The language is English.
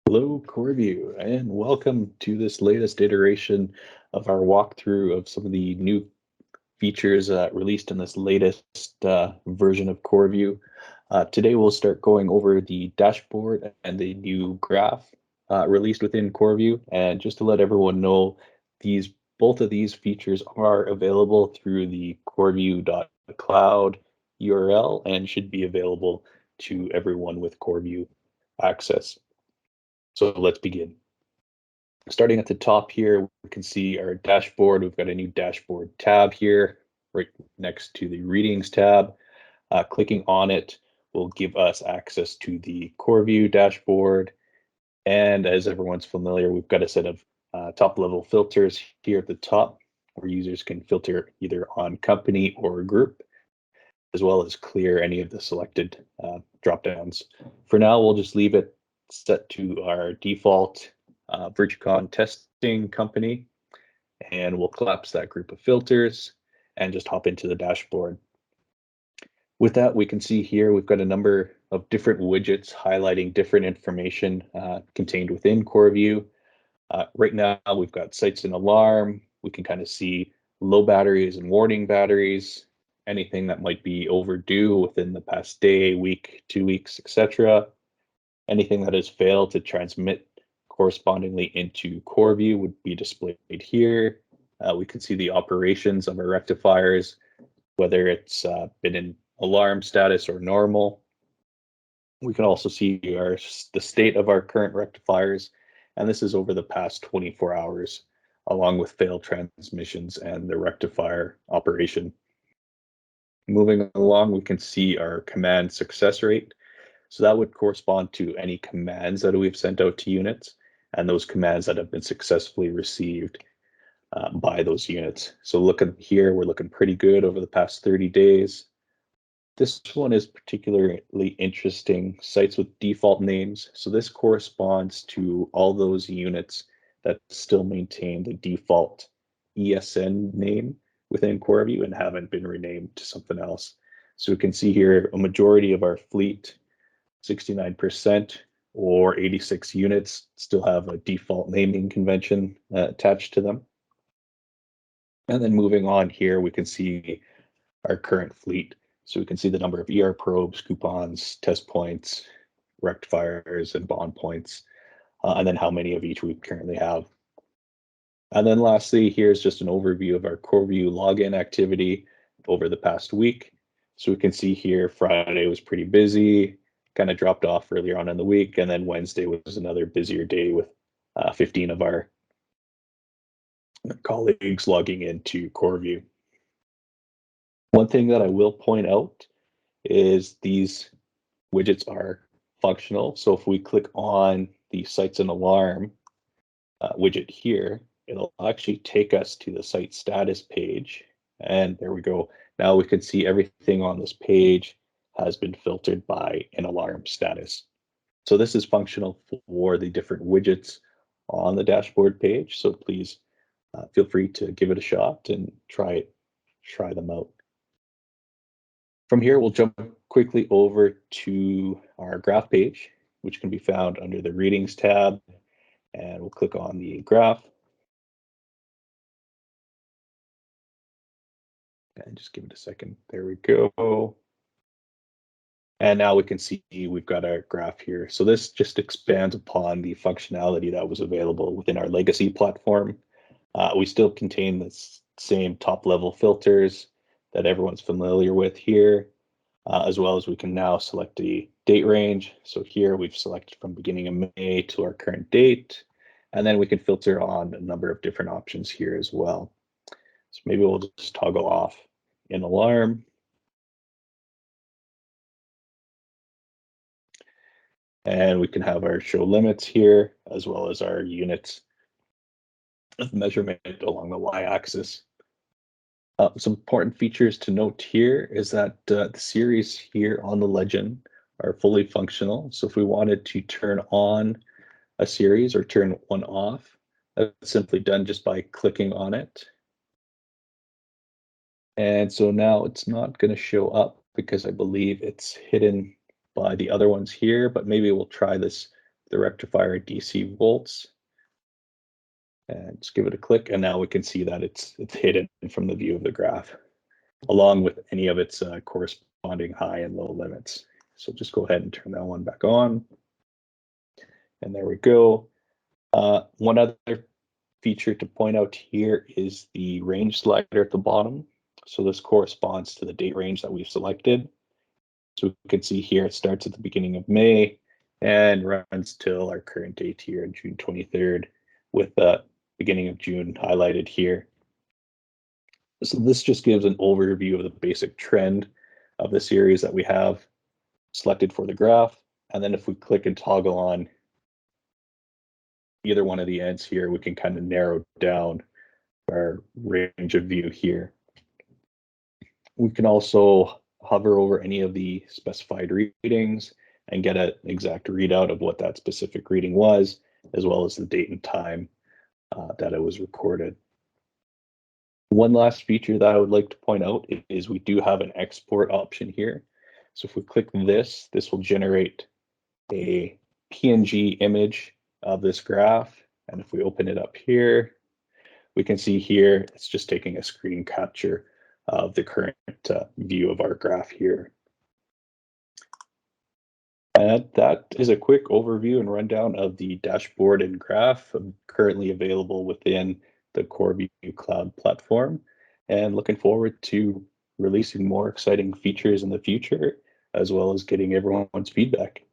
Hello, CorView, and welcome to this latest iteration of our walkthrough of some of the new features released in this latest version of CorView. Today, we'll start going over the dashboard and the new graph released within CorView. And just to let everyone know, both of these features are available through the CorView.Cloud URL and should be available to everyone with CorView access. So let's begin. Starting at the top here, we can see our dashboard. We've got a new dashboard tab here right next to the readings tab. Clicking on it will give us access to the CorView dashboard. And as everyone's familiar, we've got a set of top level filters here at the top where users can filter either on company or group, as well as clear any of the selected drop downs. For now, we'll just leave it set to our default Virtucon testing company, and we'll collapse that group of filters and just hop into the dashboard. With that, we can see here we've got a number of different widgets highlighting different information contained within CorView. Right now, we've got sites and alarm. We can kind of see low batteries and warning batteries, anything that might be overdue within the past day, week, 2 weeks, etc. Anything that has failed to transmit correspondingly into CorView would be displayed here. We can see the operations of our rectifiers, whether it's been in alarm status or normal. We can also see the state of our current rectifiers, and this is over the past 24 hours, along with failed transmissions and the rectifier operation. Moving along, we can see our command success rate. So that would correspond to any commands that we've sent out to units and those commands that have been successfully received by those units. So looking here, we're looking pretty good over the past 30 days. This one is particularly interesting, sites with default names. So this corresponds to all those units that still maintain the default ESN name within CorView and haven't been renamed to something else. So we can see here a majority of our fleet, 69% or 86 units, still have a default naming convention attached to them. And then moving on here, we can see our current fleet. So we can see the number of ER probes, coupons, test points, rectifiers, and bond points, and then how many of each we currently have. And then lastly, here's just an overview of our CorView login activity over the past week. So we can see here Friday was pretty busy, kind of dropped off earlier on in the week, and then Wednesday was another busier day with 15 of our colleagues logging into CorView. One thing that I will point out is these widgets are functional. So if we click on the sites and alarm widget here, it'll actually take us to the site status page. And there we go. Now we can see everything on this page has been filtered by an alarm status. So this is functional for the different widgets on the dashboard page. So please feel free to give it a shot and try them out. From here, we'll jump quickly over to our graph page, which can be found under the readings tab. And we'll click on the graph. And just give it a second. There we go. And now we can see we've got our graph here. So this just expands upon the functionality that was available within our legacy platform. We still contain the same top level filters that everyone's familiar with here, as well as we can now select the date range. So here we've selected from beginning of May to our current date, and then we can filter on a number of different options here as well. So maybe we'll just toggle off an alarm. And we can have our show limits here, as well as our units of measurement along the y-axis. Some important features to note here is that the series here on the legend are fully functional. So if we wanted to turn on a series or turn one off, that's simply done just by clicking on it. And so now it's not going to show up because I believe it's hidden by the other ones here, but maybe we'll try this the rectifier DC volts, and just give it a click, and now we can see that it's hidden from the view of the graph, along with any of its corresponding high and low limits. So just go ahead and turn that one back on. And there we go. One other feature to point out here is the range slider at the bottom. So this corresponds to the date range that we've selected. So we can see here it starts at the beginning of May and runs till our current date here, June 23rd, with the beginning of June highlighted here. So this just gives an overview of the basic trend of the series that we have selected for the graph. And then if we click and toggle on either one of the ends here, we can kind of narrow down our range of view here. We can also hover over any of the specified readings and get an exact readout of what that specific reading was, as well as the date and time that it was recorded. One last feature that I would like to point out is we do have an export option here. So if we click this will generate a PNG image of this graph. And if we open it up here, we can see here, it's just taking a screen capture of the current view of our graph here. And that is a quick overview and rundown of the dashboard and graph currently available within the CorView.Cloud platform, and looking forward to releasing more exciting features in the future, as well as getting everyone's feedback.